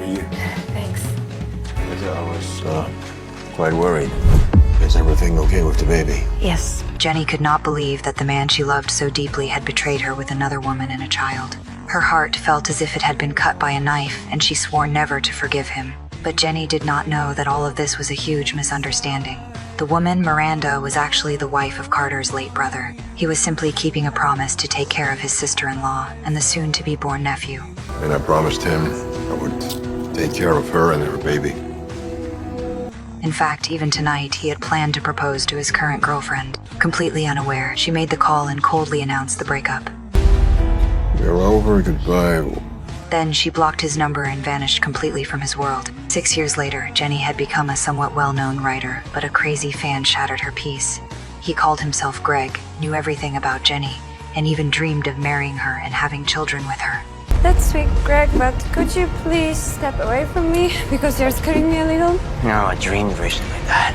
for you. Thanks. I was quite worried. Is everything okay with the baby? Yes. Jenny could not believe that the man she loved so deeply had betrayed her with another woman and a child. Her heart felt as if it had been cut by a knife, and she swore never to forgive him. But Jenny did not know that all of this was a huge misunderstanding. The woman, Miranda, was actually the wife of Carter's late brother. He was simply keeping a promise to take care of his sister-in-law and the soon-to-be-born nephew. And I promised him I would take care of her and her baby. In fact, even tonight, he had planned to propose to his current girlfriend. Completely unaware, she made the call and coldly announced the breakup. We're over, goodbye. Then she blocked his number and vanished completely from his world. 6 years later, Jenny had become a somewhat well-known writer, but a crazy fan shattered her peace. He called himself Greg, knew everything about Jenny, and even dreamed of marrying her and having children with her. That's sweet, Greg, but could you please step away from me? Because you're scaring me a little. No, I dreamed recently, Dad.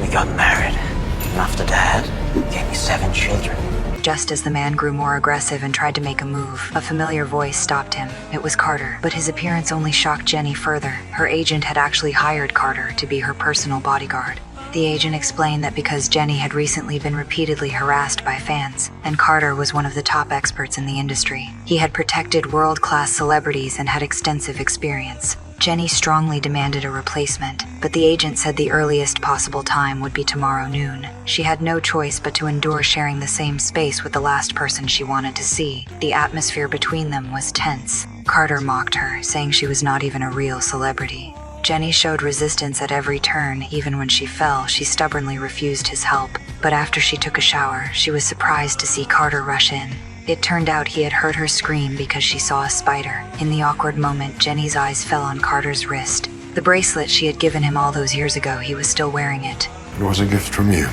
We got married, and after that, he gave me 7 children. Just as the man grew more aggressive and tried to make a move, a familiar voice stopped him. It was Carter, but his appearance only shocked Jenny further. Her agent had actually hired Carter to be her personal bodyguard. The agent explained that because Jenny had recently been repeatedly harassed by fans, and Carter was one of the top experts in the industry, he had protected world-class celebrities and had extensive experience. Jenny strongly demanded a replacement, but the agent said the earliest possible time would be tomorrow noon. She had no choice but to endure sharing the same space with the last person she wanted to see. The atmosphere between them was tense. Carter mocked her, saying she was not even a real celebrity. Jenny showed resistance at every turn. Even when she fell, she stubbornly refused his help. But after she took a shower, she was surprised to see Carter rush in. It turned out he had heard her scream because she saw a spider. In the awkward moment, Jenny's eyes fell on Carter's wrist. The bracelet she had given him all those years ago, he was still wearing it. It was a gift from you.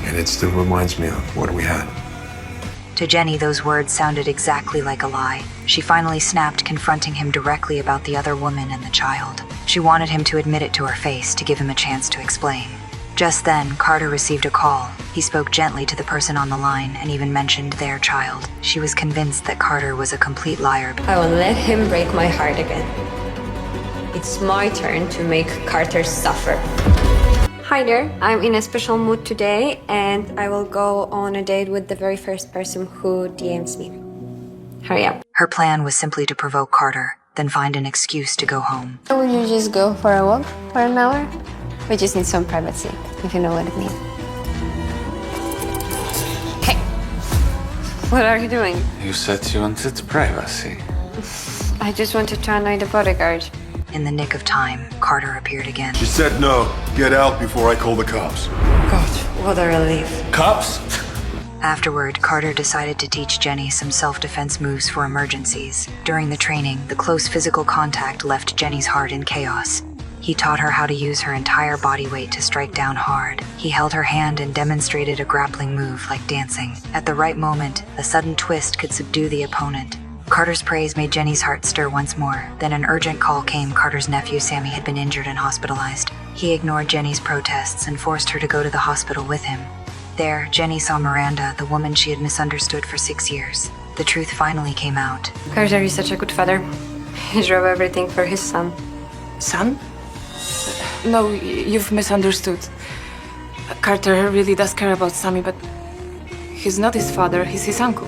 And it still reminds me of what we had. To Jenny, those words sounded exactly like a lie. She finally snapped, confronting him directly about the other woman and the child. She wanted him to admit it to her face to give him a chance to explain. Just then, Carter received a call. He spoke gently to the person on the line and even mentioned their child. She was convinced that Carter was a complete liar. I will let him break my heart again. It's my turn to make Carter suffer. Hi there, I'm in a special mood today, and I will go on a date with the very first person who DMs me. Hurry up. Her plan was simply to provoke Carter, then find an excuse to go home. Will you just go for a walk for an hour? We just need some privacy, if you know what I mean. Hey! What are you doing? You said you wanted privacy. I just wanted to annoy the bodyguard. In the nick of time, Carter appeared again. She said no. Get out before I call the cops. God, what a relief. Cops? Afterward, Carter decided to teach Jenny some self-defense moves for emergencies. During the training, the close physical contact left Jenny's heart in chaos. He taught her how to use her entire body weight to strike down hard. He held her hand and demonstrated a grappling move like dancing. At the right moment, a sudden twist could subdue the opponent. Carter's praise made Jenny's heart stir once more. Then an urgent call came. Carter's nephew, Sammy, had been injured and hospitalized. He ignored Jenny's protests and forced her to go to the hospital with him. There, Jenny saw Miranda, the woman she had misunderstood for 6 years. The truth finally came out. Carter is such a good father. He drove everything for his son. Son? No, you've misunderstood. Carter really does care about Sammy, but he's not his father, he's his uncle.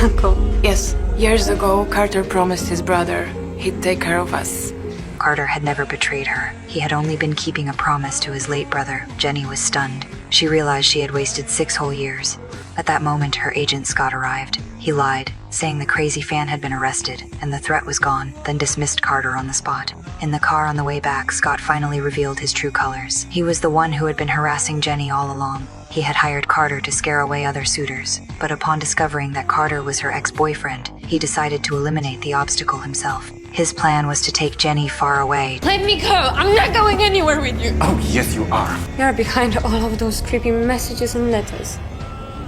Uncle? Yes, years ago, Carter promised his brother he'd take care of us. Carter had never betrayed her. He had only been keeping a promise to his late brother. Jenny was stunned. She realized she had wasted 6 whole years. At that moment, her agent Scott arrived. He lied, saying the crazy fan had been arrested and the threat was gone, then dismissed Carter on the spot. In the car on the way back, Scott finally revealed his true colors. He was the one who had been harassing Jenny all along. He had hired Carter to scare away other suitors, but upon discovering that Carter was her ex-boyfriend, he decided to eliminate the obstacle himself. His plan was to take Jenny far away. Let me go! I'm not going anywhere with you! Oh, yes, you are. You're behind all of those creepy messages and letters.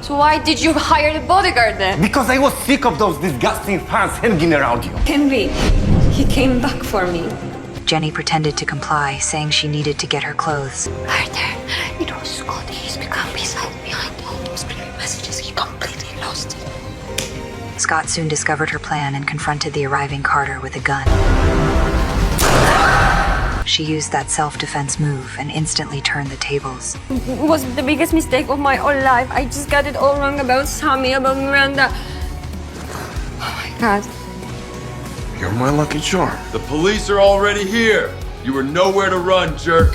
So why did you hire the bodyguard then? Because I was sick of those disgusting fans hanging around you. Can be. He came back for me. Jenny pretended to comply, saying she needed to get her clothes. Arthur, it was Scott. He's become beside behind all those creepy messages. He completely lost it. Scott soon discovered her plan and confronted the arriving Carter with a gun. She used that self-defense move and instantly turned the tables. It was the biggest mistake of my whole life. I just got it all wrong about Sammy, about Miranda. Oh my god. You're my lucky charm. The police are already here. You were nowhere to run, jerk.